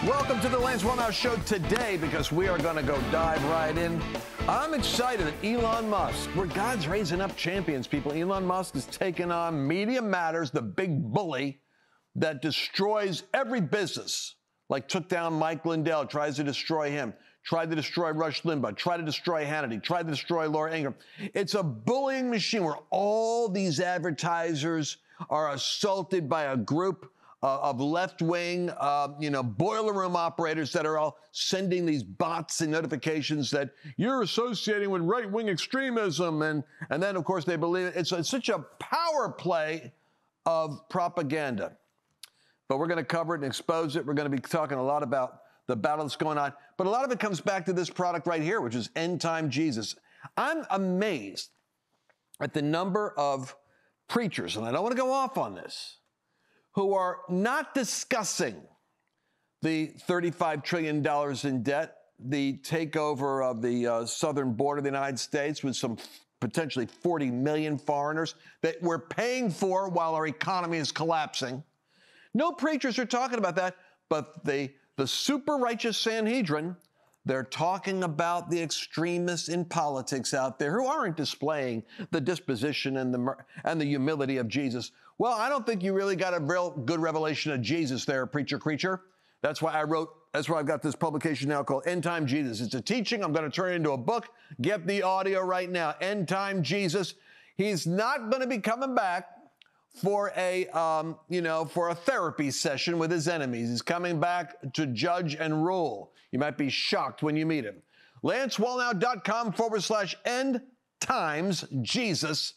Welcome to the Lance Wallnau Show today, because we are going to go dive right in. I'm excited that Elon Musk, where God's raising up champions, people. Elon Musk is taking on Media Matters, the big bully that destroys every business, like took down Mike Lindell, tries to destroy him, tried to destroy Rush Limbaugh, tried to destroy Hannity, tried to destroy Laura Ingraham. It's a bullying machine where all these advertisers are assaulted by a group of left-wing, boiler room operators that are all sending these bots and notifications that you're associating with right-wing extremism. And then, of course, they believe it. It's such a power play of propaganda. But we're going to cover it and expose it. We're going to be talking a lot about the battle that's going on. But a lot of it comes back to this product right here, which is End Time Jesus. I'm amazed at the number of preachers, and I don't want to go off on this, who are not discussing the $35 trillion in debt, the takeover of the southern border of the United States with some potentially 40 million foreigners that we're paying for while our economy is collapsing. No preachers are talking about that, but the super righteous Sanhedrin, they're talking about the extremists in politics out there who aren't displaying the disposition and the humility of Jesus. Well, I don't think you really got a real good revelation of Jesus there, preacher creature. That's why I've got this publication now called End Time Jesus. It's a teaching. I'm going to turn it into a book. Get the audio right now. End Time Jesus. He's not going to be coming back for a therapy session with his enemies. He's coming back to judge and rule. You might be shocked when you meet him. LanceWallnau.com/End Times Jesus.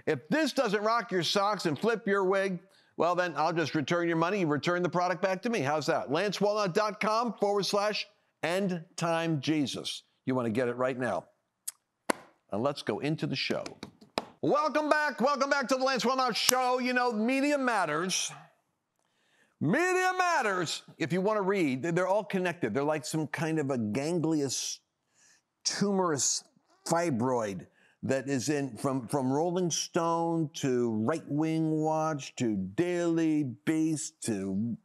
If this doesn't rock your socks and flip your wig, well, then I'll just return your money. You return the product back to me. How's that? LanceWallnau.com/End Time Jesus. You want to get it right now. And let's go into the show. Welcome back. Welcome back to the Lance Wallnau Show. You know, media matters. Media matters. If you want to read, they're all connected. They're like some kind of a ganglious, tumorous fibroid that is in from Rolling Stone to Right Wing Watch to Daily Beast to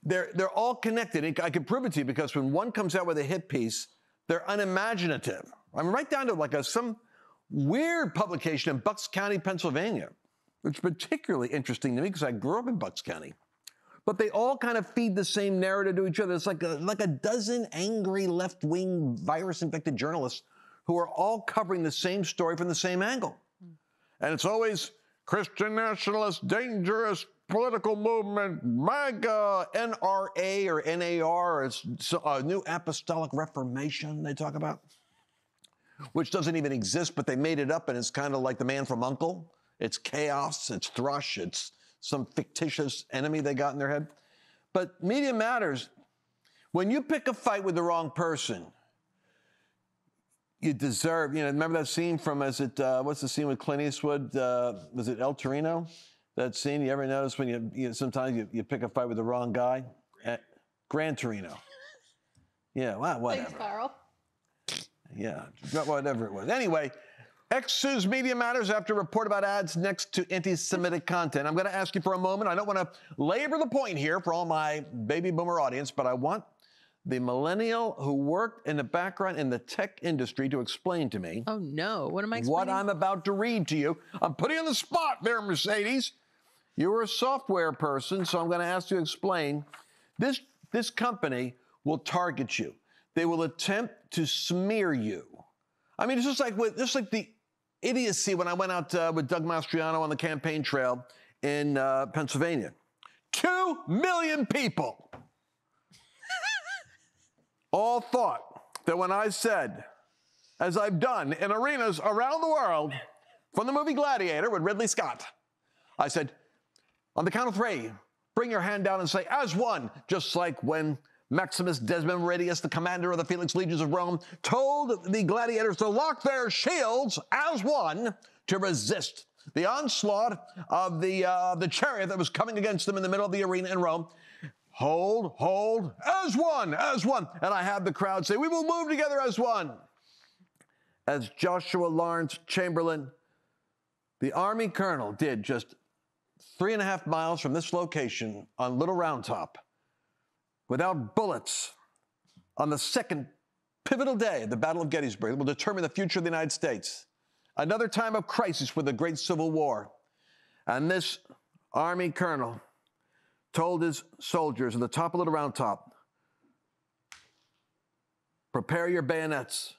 they're all connected. I can prove it to you because when one comes out with a hit piece, they're unimaginative. I mean, right down to like some weird publication in Bucks County, Pennsylvania, which is particularly interesting to me because I grew up in Bucks County. But they all kind of feed the same narrative to each other. It's like a dozen angry left-wing virus-infected journalists who are all covering the same story from the same angle. And it's always Christian nationalist, dangerous political movement, MAGA, NRA or NAR, it's a New Apostolic Reformation they talk about, which doesn't even exist, but they made it up, and it's kind of like the Man from U.N.C.L.E. It's chaos, it's thrush, it's some fictitious enemy they got in their head. But media matters. When you pick a fight with the wrong person, you deserve, remember that scene from, what's the scene with Clint Eastwood? Was it El Torino? That scene, you ever notice when sometimes you pick a fight with the wrong guy? Gran Torino. Yeah, well, whatever. Thanks, Carl. Yeah, whatever it was. Anyway, X sues Media Matters after a report about ads next to anti-Semitic content. I'm going to ask you for a moment. I don't want to labor the point here for all my baby boomer audience, but I want the millennial who worked in the background in the tech industry to explain to me. Oh, no. What am I explaining? What I'm about to read to you. I'm putting you on the spot there, Mercedes. You were a software person, so I'm going to ask you to explain. This company will target you. They will attempt to smear you. I mean, it's just like the idiocy when I went out with Doug Mastriano on the campaign trail in Pennsylvania. 2 million people all thought that when I said, as I've done in arenas around the world, from the movie Gladiator with Ridley Scott, I said, on the count of 3, bring your hand down and say, as one, just like when Maximus Decimus Meridius, the commander of the Felix Legions of Rome, told the gladiators to lock their shields as one to resist the onslaught of the chariot that was coming against them in the middle of the arena in Rome. Hold, as one. And I had the crowd say, we will move together as one. As Joshua Lawrence Chamberlain, the Army colonel, did just 3.5 miles from this location on Little Round Top, without bullets on the second pivotal day of the Battle of Gettysburg that will determine the future of the United States. Another time of crisis with the Great Civil War. And this Army colonel told his soldiers at the top of the Round Top, prepare your bayonets.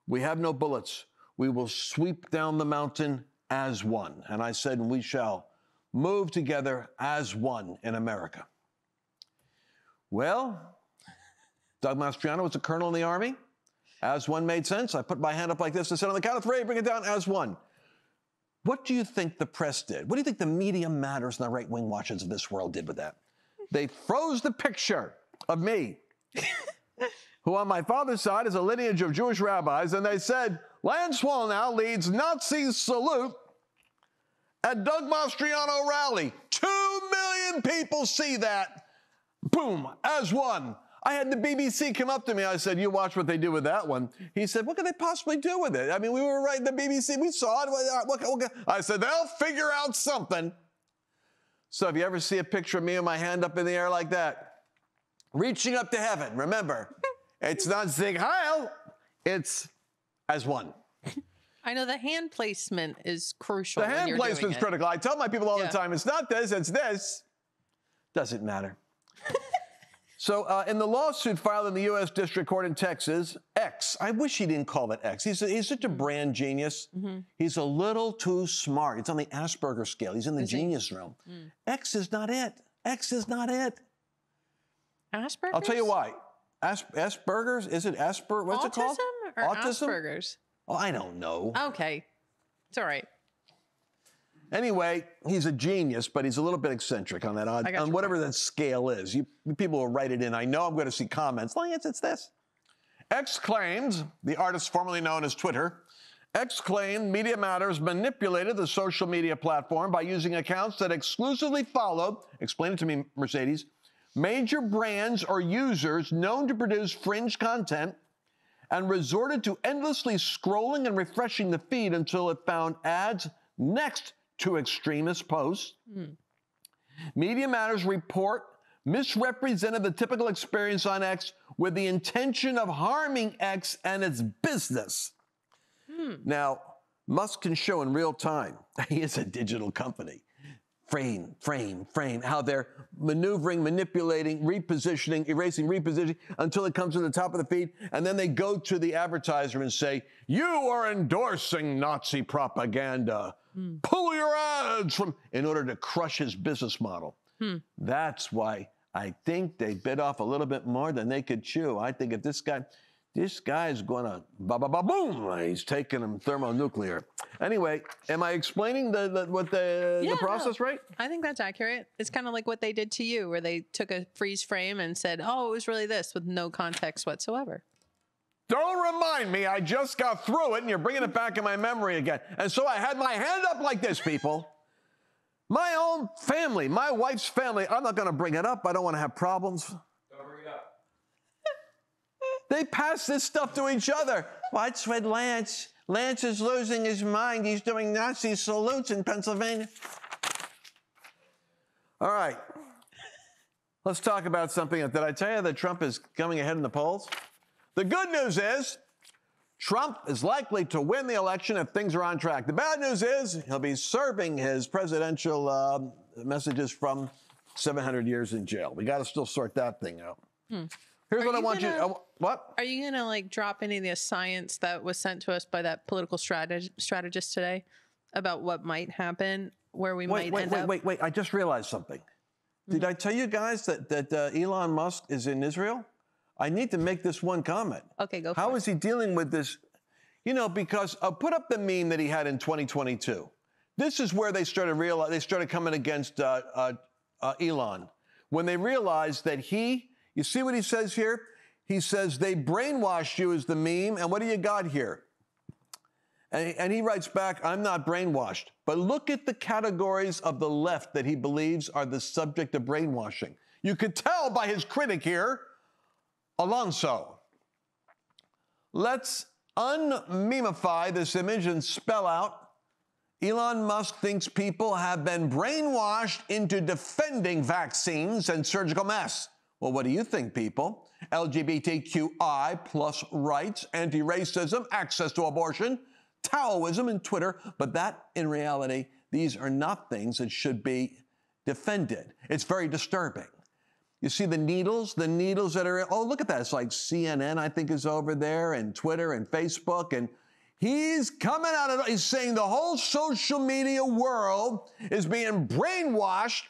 We have no bullets. We will sweep down the mountain as one. And I said, we shall move together as one in America. Well, Doug Mastriano was a colonel in the Army. As one made sense. I put my hand up like this and said, on the count of three, bring it down as one. What do you think the press did? What do you think the Media Matters and the right-wing watchers of this world did with that? They froze the picture of me, who on my father's side is a lineage of Jewish rabbis, and they said, Lance Wallnau leads Nazi salute at Doug Mastriano rally. 2 million people see that. Boom, as one. I had the BBC come up to me. I said, you watch what they do with that one. He said, what could they possibly do with it? I mean, we were right in the BBC. We saw it. I said, they'll figure out something. So if you ever see a picture of me with my hand up in the air like that, reaching up to heaven, remember, it's not Zig Heil, it's as one. I know the hand placement is crucial. The hand placement is critical. I tell my people all the time, it's not this, it's this. Doesn't matter. So in the lawsuit filed in the U.S. District Court in Texas, X, I wish he didn't call it X. He's such a brand genius. Mm-hmm. He's a little too smart. It's on the Asperger scale. He's in the genius realm. Mm. X is not it. X is not it. Asperger's? I'll tell you why. Asperger's? Is it Asper? What's it called? Autism or Asperger's? Oh, I don't know. Okay. It's all right. Anyway, he's a genius, but he's a little bit eccentric on that on whatever that scale is. People will write it in. I know I'm going to see comments. Lance, it's this. X claimed, the artist formerly known as Twitter, X claimed Media Matters manipulated the social media platform by using accounts that exclusively followed, explain it to me, Mercedes, major brands or users known to produce fringe content and resorted to endlessly scrolling and refreshing the feed until it found ads next to extremist posts. Mm. Media Matters report misrepresented the typical experience on X with the intention of harming X and its business. Mm. Now, Musk can show in real time, he is a digital company, frame, how they're maneuvering, manipulating, repositioning, erasing, repositioning until it comes to the top of the feed. And then they go to the advertiser and say, you are endorsing Nazi propaganda. Pull your ads from, in order to crush his business model. That's why I think they bit off a little bit more than they could chew. I think if this guy's going to boom, he's taking them thermonuclear. Anyway, am I explaining the process right? I think that's accurate. It's kind of like what they did to you, where they took a freeze frame and said, oh, it was really this, with no context whatsoever. Don't remind me, I just got through it and you're bringing it back in my memory again. And so I had my hand up like this, people. My own family, my wife's family, I'm not going to bring it up. I don't want to have problems. Don't bring it up. They pass this stuff to each other. What's with Lance? Lance is losing his mind. He's doing Nazi salutes in Pennsylvania. All right. Let's talk about something. Did I tell you that Trump is coming ahead in the polls? The good news is Trump is likely to win the election if things are on track. The bad news is he'll be serving his presidential messages from 700 years in jail. We got to still sort that thing out. Here's what I want you to... What? Are you going to like drop any of the science that was sent to us by that political strategist today about what might happen, where we might end up? Wait. I just realized something. Did I tell you guys that Elon Musk is in Israel? I need to make this one comment. Okay, go for it. How is he dealing with this? You know, because put up the meme that he had in 2022. This is where they started coming against Elon. When they realized that you see what he says here? He says, they brainwashed you is the meme, and what do you got here? And he writes back, I'm not brainwashed. But look at the categories of the left that he believes are the subject of brainwashing. You could tell by his critic here, Alonso. Let's unmemify this image and spell out, Elon Musk thinks people have been brainwashed into defending vaccines and surgical masks. Well, what do you think, people? LGBTQI plus rights, anti-racism, access to abortion, Taoism, and Twitter. But that, in reality, these are not things that should be defended. It's very disturbing. You see the needles that are, oh, look at that. It's like CNN, I think, is over there, and Twitter and Facebook. And he's coming out of, he's saying the whole social media world is being brainwashed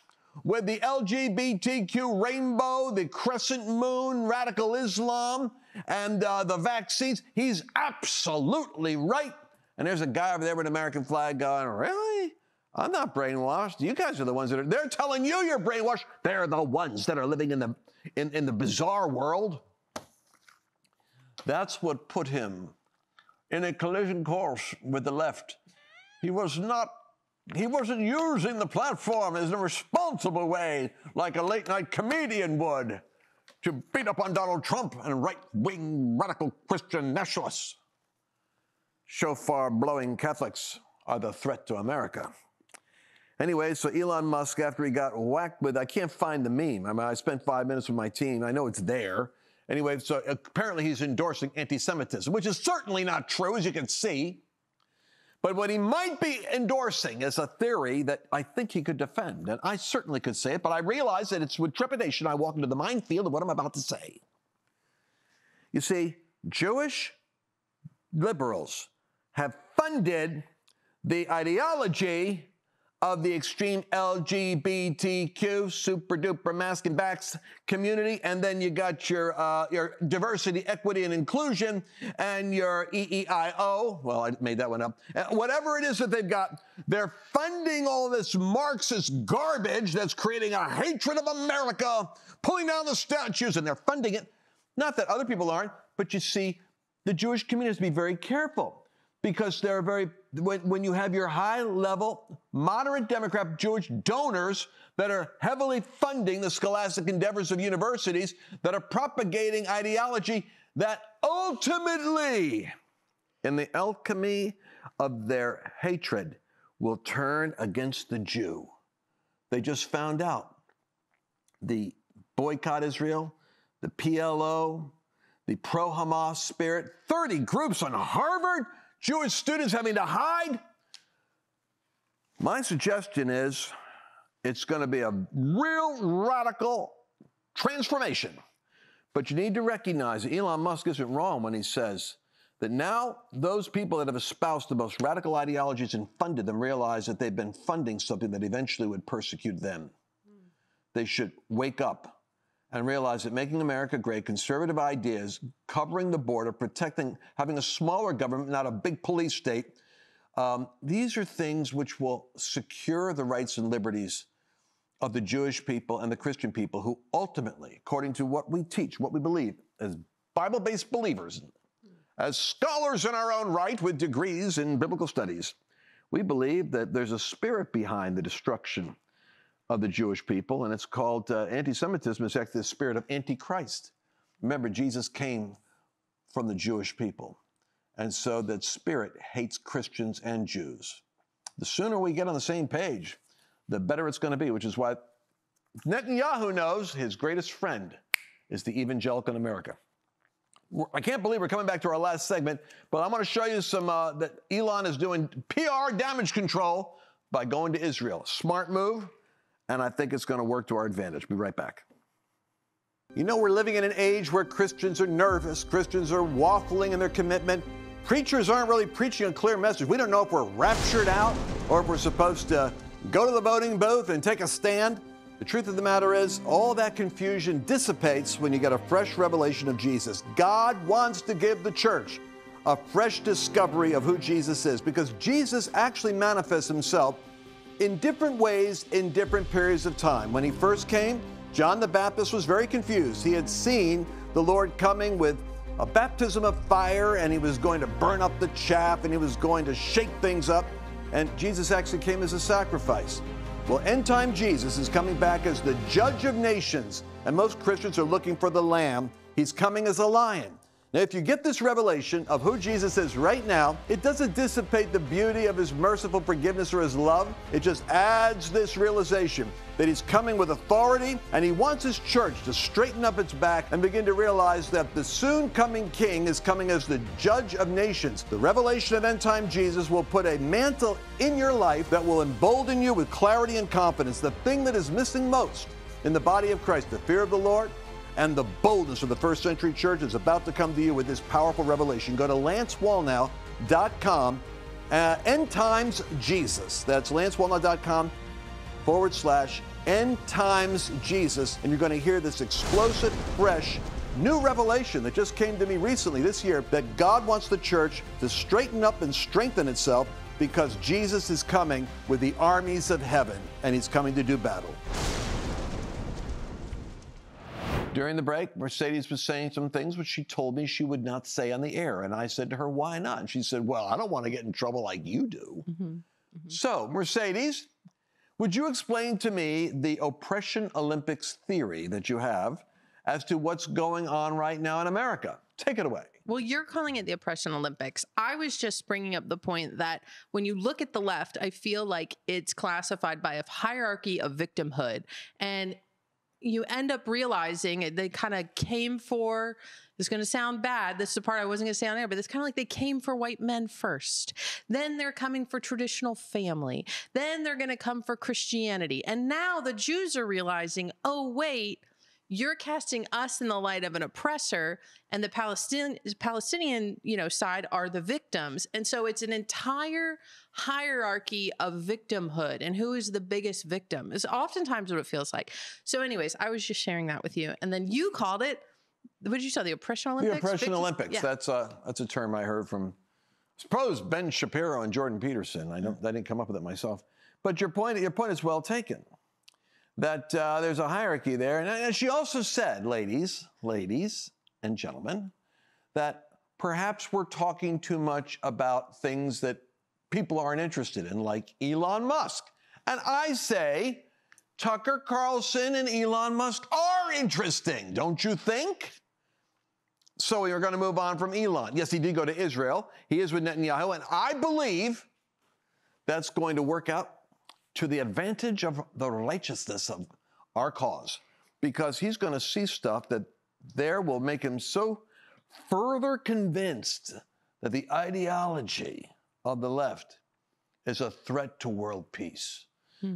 with the LGBTQ rainbow, the crescent moon, radical Islam, and the vaccines. He's absolutely right. And there's a guy over there with an American flag going, really? I'm not brainwashed. You guys are the ones that are, they're telling you you're brainwashed. They're the ones that are living in the bizarre world. That's what put him in a collision course with the left. He wasn't using the platform in a responsible way like a late-night comedian would to beat up on Donald Trump and right-wing radical Christian nationalists. Shofar-blowing Catholics are the threat to America. Anyway, so Elon Musk, after he got whacked with, I can't find the meme. I mean, I spent 5 minutes with my team. I know it's there. Anyway, so apparently he's endorsing anti-Semitism, which is certainly not true, as you can see. But what he might be endorsing is a theory that I think he could defend. And I certainly could say it, but I realize that it's with trepidation I walk into the minefield of what I'm about to say. You see, Jewish liberals have funded the ideology of the extreme LGBTQ, super-duper masking backs community, and then you got your diversity, equity, and inclusion, and your EEIO. Well, I made that one up. Whatever it is that they've got, they're funding all this Marxist garbage that's creating a hatred of America, pulling down the statues, and they're funding it. Not that other people aren't, but you see, the Jewish community has to be very careful, because they're very, when you have your high-level, moderate Democrat Jewish donors that are heavily funding the scholastic endeavors of universities that are propagating ideology that ultimately, in the alchemy of their hatred, will turn against the Jew. They just found out the boycott Israel, the PLO, the pro-Hamas spirit, 30 groups on Harvard, Jewish students having to hide. My suggestion is it's going to be a real radical transformation. But you need to recognize that Elon Musk isn't wrong when he says that now those people that have espoused the most radical ideologies and funded them realize that they've been funding something that eventually would persecute them. They should wake up and realize that making America great, conservative ideas, covering the border, protecting, having a smaller government, not a big police state, these are things which will secure the rights and liberties of the Jewish people and the Christian people who ultimately, according to what we teach, what we believe, as Bible-based believers, as scholars in our own right with degrees in biblical studies, we believe that there's a spirit behind the destruction of the Jewish people, and it's called anti-Semitism. It's actually the spirit of Antichrist. Remember, Jesus came from the Jewish people, and so that spirit hates Christians and Jews. The sooner we get on the same page, the better it's going to be, which is why Netanyahu knows his greatest friend is the evangelical in America. I can't believe we're coming back to our last segment, but I'm going to show you some that Elon is doing PR damage control by going to Israel. Smart move. And I think it's going to work to our advantage. Be right back. You know, we're living in an age where Christians are nervous. Christians are waffling in their commitment. Preachers aren't really preaching a clear message. We don't know if we're raptured out or if we're supposed to go to the voting booth and take a stand. The truth of the matter is, all that confusion dissipates when you get a fresh revelation of Jesus. God wants to give the church a fresh discovery of who Jesus is, because Jesus actually manifests himself in different ways in different periods of time. When he first came, John the Baptist was very confused. He had seen the Lord coming with a baptism of fire, and he was going to burn up the chaff, and he was going to shake things up, and Jesus actually came as a sacrifice. Well, end-time Jesus is coming back as the judge of nations, and most Christians are looking for the Lamb. He's coming as a lion. Now, if you get this revelation of who Jesus is right now, it doesn't dissipate the beauty of his merciful forgiveness or his love. It just adds this realization that he's coming with authority, and he wants his church to straighten up its back and begin to realize that the soon coming king is coming as the judge of nations. The revelation of end time Jesus will put a mantle in your life that will embolden you with clarity and confidence. The thing that is missing most in the body of Christ, the fear of the Lord, and the boldness of the first century church is about to come to you with this powerful revelation. Go to LanceWallnau.com, End Times Jesus. That's LanceWallnau.com/End Times Jesus. And you're going to hear this explosive, fresh, new revelation that just came to me recently this year, that God wants the church to straighten up and strengthen itself because Jesus is coming with the armies of heaven, and he's coming to do battle. During the break, Mercedes was saying some things which she told me she would not say on the air. And I said to her, why not? And she said, well, I don't want to get in trouble like you do. So, Mercedes, would you explain to me the oppression Olympics theory that you have as to what's going on right now in America? Take it away. Well, you're calling it the oppression Olympics. I was just bringing up the point that when you look at the left, I feel like it's classified by a hierarchy of victimhood. And you end up realizing they kind of came for, this is going to sound bad, this is the part I wasn't going to say on air, but it's kind of like they came for white men first. Then they're coming for traditional family. Then they're going to come for Christianity. And now the Jews are realizing, oh, wait, you're casting us in the light of an oppressor, and the Palestinian, side are the victims. And so it's an entire hierarchy of victimhood, and who is the biggest victim is oftentimes what it feels like. So anyways, I was just sharing that with you. And then you called it, what did you say, the oppression Olympics? The oppression Olympics. Yeah. That's a term I heard from, suppose, Ben Shapiro and Jordan Peterson. I didn't come up with it myself. But your point is well taken. That there's a hierarchy there. And she also said, ladies and gentlemen, that perhaps we're talking too much about things that people aren't interested in, like Elon Musk. And I say, Tucker Carlson and Elon Musk are interesting, don't you think? So we are going to move on from Elon. Yes, he did go to Israel. He is with Netanyahu. And I believe that's going to work out to the advantage of the righteousness of our cause, because he's going to see stuff that there will make him so further convinced that the ideology of the left is a threat to world peace.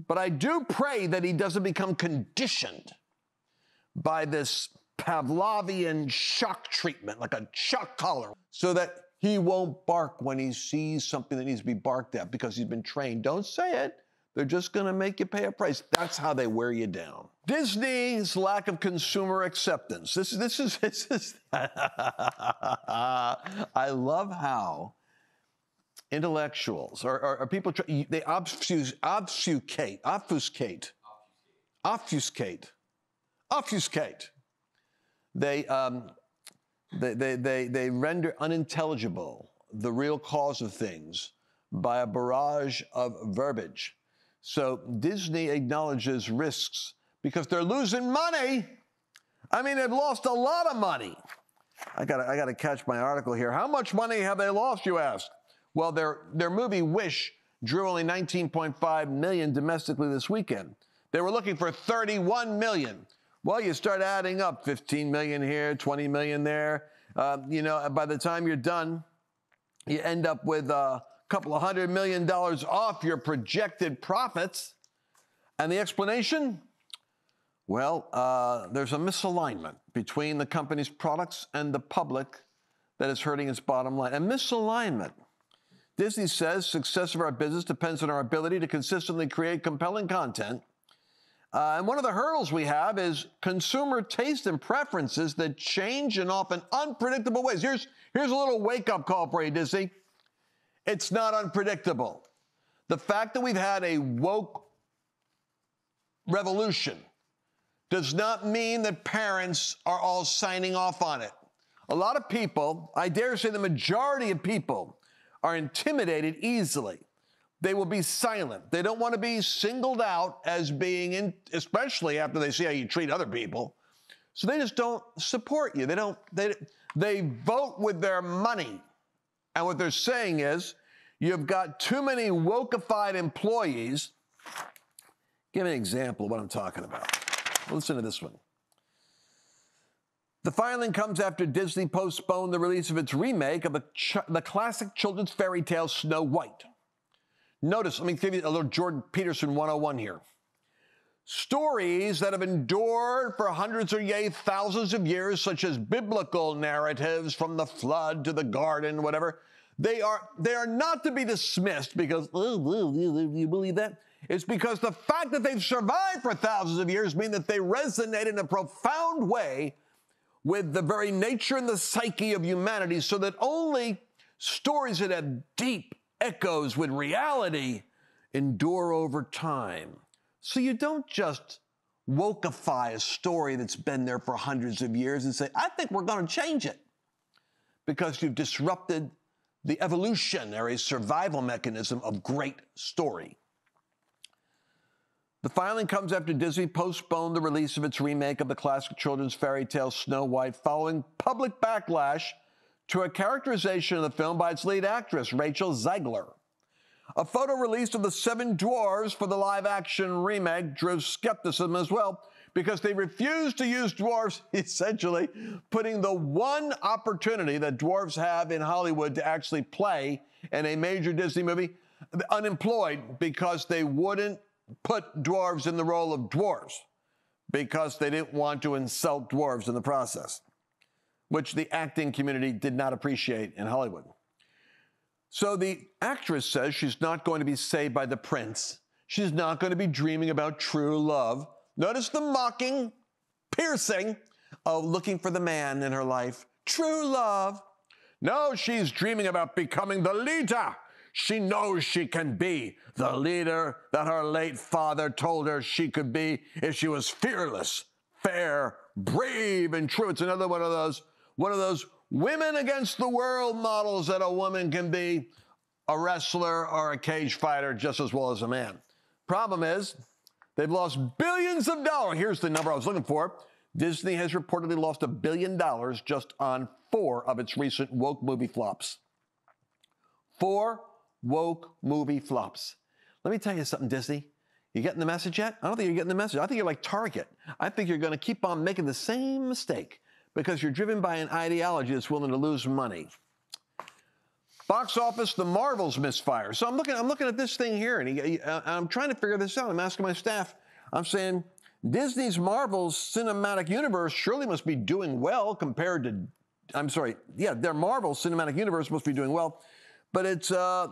But I do pray that he doesn't become conditioned by this Pavlovian shock treatment, like a shock collar, so that he won't bark when he sees something that needs to be barked at because he's been trained. Don't say it. They're just going to make you pay a price. That's how they wear you down. Disney's lack of consumer acceptance. This is I love how intellectuals or people, they obfuscate. They render unintelligible the real cause of things by a barrage of verbiage. So Disney acknowledges risks because they're losing money. I mean, they've lost a lot of money. I gotta catch my article here. How much money have they lost, you ask? Well, their movie Wish drew only 19.5 million domestically this weekend. They were looking for 31 million. Well, you start adding up 15 million here, 20 million there. By the time you're done, you end up with couple of $100 million off your projected profits. And the explanation? Well, there's a misalignment between the company's products and the public that is hurting its bottom line. A misalignment. Disney says success of our business depends on our ability to consistently create compelling content. And one of the hurdles we have is consumer taste and preferences that change in often unpredictable ways. Here's a little wake-up call for you, Disney. It's not unpredictable. The fact that we've had a woke revolution does not mean that parents are all signing off on it. A lot of people, I dare say the majority of people, are intimidated easily. They will be silent. They don't want to be singled out as being, especially after they see how you treat other people. So they just don't support you. They vote with their money. And what they're saying is, you've got too many wokeified employees. Give me an example of what I'm talking about. Listen to this one. The filing comes after Disney postponed the release of its remake of the classic children's fairy tale Snow White. Notice, let me give you a little Jordan Peterson 101 here. Stories that have endured for hundreds or yea, thousands of years, such as biblical narratives from the flood to the garden, whatever, they are not to be dismissed because, you believe that? It's because the fact that they've survived for thousands of years mean that they resonate in a profound way with the very nature and the psyche of humanity, so that only stories that have deep echoes with reality endure over time. So you don't just wokeify a story that's been there for hundreds of years and say, I think we're going to change it, because you've disrupted the evolutionary survival mechanism of great story. The filing comes after Disney postponed the release of its remake of the classic children's fairy tale Snow White following public backlash to a characterization of the film by its lead actress, Rachel Zegler. A photo released of the 7 dwarves for the live-action remake drew skepticism as well, because they refused to use dwarves, essentially putting the one opportunity that dwarves have in Hollywood to actually play in a major Disney movie unemployed, because they wouldn't put dwarves in the role of dwarves because they didn't want to insult dwarves in the process, which the acting community did not appreciate in Hollywood. So the actress says she's not going to be saved by the prince. She's not going to be dreaming about true love. Notice the mocking, piercing of looking for the man in her life. True love. No, she's dreaming about becoming the leader. She knows she can be the leader that her late father told her she could be if she was fearless, fair, brave, and true. It's another one of those women against the world models that a woman can be a wrestler or a cage fighter just as well as a man. Problem is, they've lost billions of dollars. Here's the number I was looking for. Disney has reportedly lost $1 billion just on 4 of its recent woke movie flops. 4 woke movie flops. Let me tell you something, Disney. You getting the message yet? I don't think you're getting the message. I think you're like Target. I think you're going to keep on making the same mistake because you're driven by an ideology that's willing to lose money. Box office, The Marvels misfire. So I'm looking at this thing here, and I'm trying to figure this out. I'm asking my staff. I'm saying Disney's Marvel's cinematic universe surely must be doing well compared to, their Marvel cinematic universe must be doing well. But it's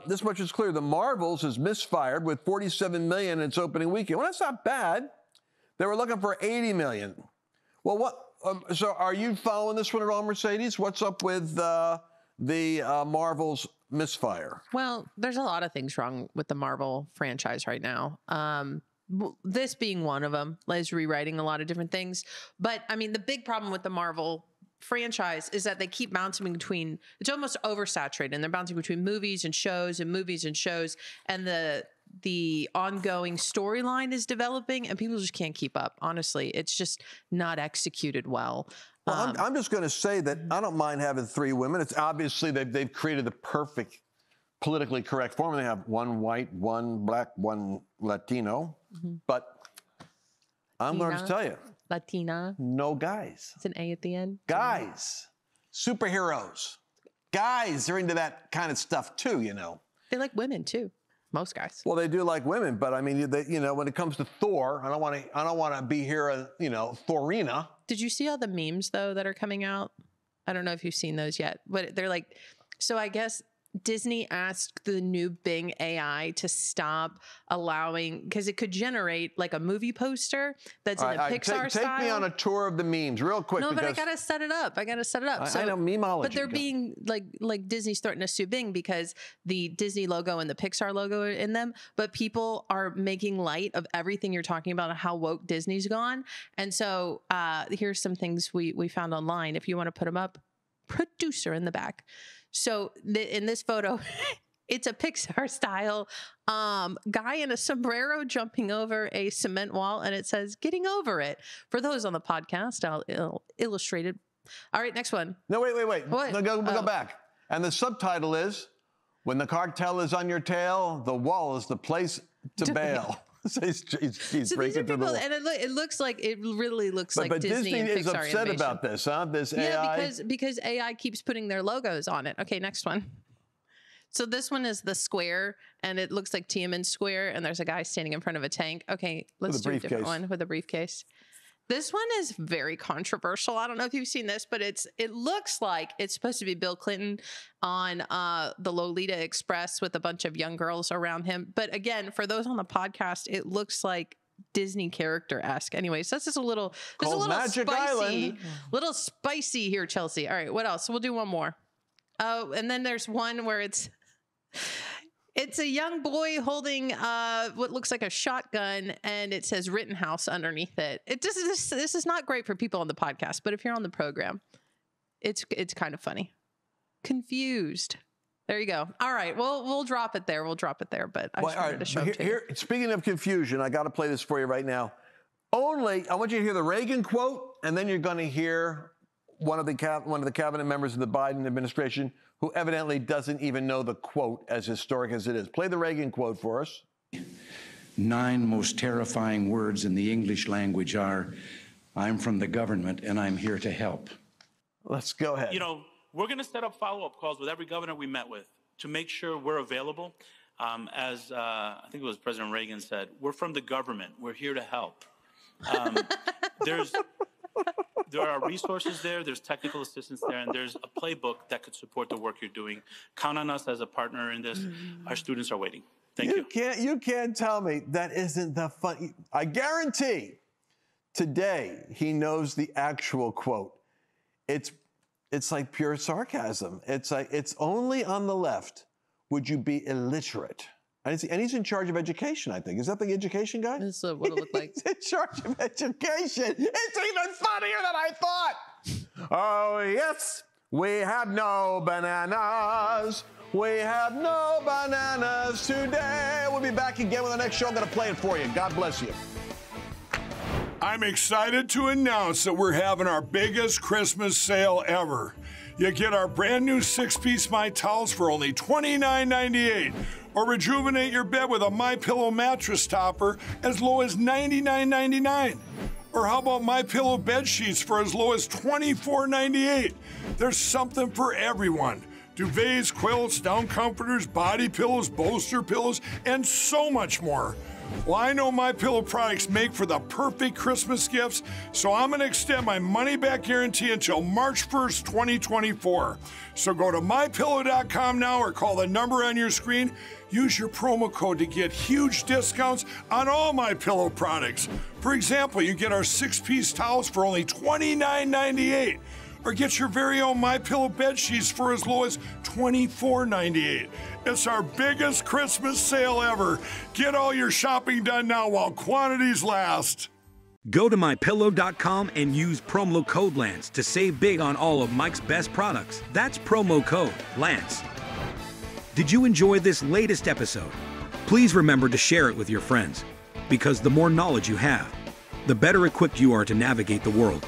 this much is clear. The Marvels is misfired with $47 million in its opening weekend. Well, that's not bad. They were looking for $80 million. Well, what? So are you following this one at all, Mercedes? What's up with the Marvel's misfire? Well, there's a lot of things wrong with the Marvel franchise right now. This being one of them, is rewriting a lot of different things. But I mean, the big problem with the Marvel franchise is that they keep bouncing between, it's almost oversaturated, and they're bouncing between movies and shows and movies and shows, and the ongoing storyline is developing and people just can't keep up. Honestly, it's just not executed well. Well, I'm just going to say that I don't mind having 3 women. It's obviously they've created the perfect politically correct form. They have 1 white, 1 black, 1 Latino, but I'm going to tell you, Latina. No guys. It's an A at the end. Guys. Superheroes. Guys are into that kind of stuff too, you know. They like women too. Most guys. Well, they do like women, but I mean, when it comes to Thor, I don't want to be here, Thorina. Did you see all the memes though that are coming out? I don't know if you've seen those yet, but they're like, so I guess Disney asked the new Bing AI to stop allowing, because it could generate like a movie poster that's in a Pixar style. Take me on a tour of the memes real quick. No, but I gotta set it up. I know memeology. But they're being like Disney's threatening to sue Bing because the Disney logo and the Pixar logo are in them. But people are making light of everything you're talking about, how woke Disney's gone. And so here's some things we found online. If you want to put them up, producer in the back. So in this photo, It's a Pixar style guy in a sombrero jumping over a cement wall, and it says "Getting Over It." For those on the podcast, I'll illustrate it. All right, next one. No, wait. What? No, go back. And the subtitle is, "When the cartel is on your tail, the wall is the place to bail." So he's so breaking through the wall. And it looks like, it really looks like but Disney and Pixar is upset animation. about this, huh? This AI. Yeah, because AI keeps putting their logos on it. Okay, next one. So this one is the square, and it looks like Tiananmen Square, and there's a guy standing in front of a tank. Okay, let's do a different one with a briefcase. This one is very controversial. I don't know if you've seen this, but it looks like it's supposed to be Bill Clinton on the Lolita Express with a bunch of young girls around him. But again, for those on the podcast, it looks like Disney character-esque. Anyways, so this is a little Magic spicy. Island. Little spicy here, Chelsea. All right, what else? We'll do one more. Oh, and then there's one where it's a young boy holding what looks like a shotgun, and it says Rittenhouse underneath it. This is not great for people on the podcast, but if you're on the program, it's kind of funny. Confused. There you go. All right, we'll drop it there. But I just wanted to show it to you. Speaking of confusion, I got to play this for you right now. I want you to hear the Reagan quote, and then you're going to hear one of the cabinet members of the Biden administration who evidently doesn't even know the quote, as historic as it is. Play the Reagan quote for us. 9 most terrifying words in the English language are, "I'm from the government and I'm here to help." Let's go ahead. We're going to set up follow-up calls with every governor we met with to make sure we're available. As I think it was President Reagan said, we're from the government. We're here to help. There are resources there, there's technical assistance there, and there's a playbook that could support the work you're doing. Count on us as a partner in this. Our students are waiting. Thank you. You can't tell me that isn't the fun. I guarantee today he knows the actual quote. It's like pure sarcasm. It's like, it's only on the left would you be illiterate. And he's in charge of education, I think. Is that the education guy? This is what it looked like. He's in charge of education. It's even funnier than I thought. Oh, yes, we have no bananas. We have no bananas today. We'll be back again with the next show. I'm going to play it for you. God bless you. I'm excited to announce that we're having our biggest Christmas sale ever. You get our brand new 6-piece My Towels for only $29.98. Or rejuvenate your bed with a MyPillow mattress topper as low as $99.99. Or how about MyPillow bed sheets for as low as $24.98? There's something for everyone. Duvets, quilts, down comforters, body pillows, bolster pillows, and so much more. Well, I know MyPillow products make for the perfect Christmas gifts, so I'm going to extend my money-back guarantee until March 1st, 2024. So go to MyPillow.com now or call the number on your screen. Use your promo code to get huge discounts on all MyPillow products. For example, you get our 6-piece towels for only $29.98. Or get your very own MyPillow bed sheets for as low as $24.98. It's our biggest Christmas sale ever. Get all your shopping done now while quantities last. Go to MyPillow.com and use promo code Lance to save big on all of Mike's best products. That's promo code Lance. Did you enjoy this latest episode? Please remember to share it with your friends, because the more knowledge you have, the better equipped you are to navigate the world.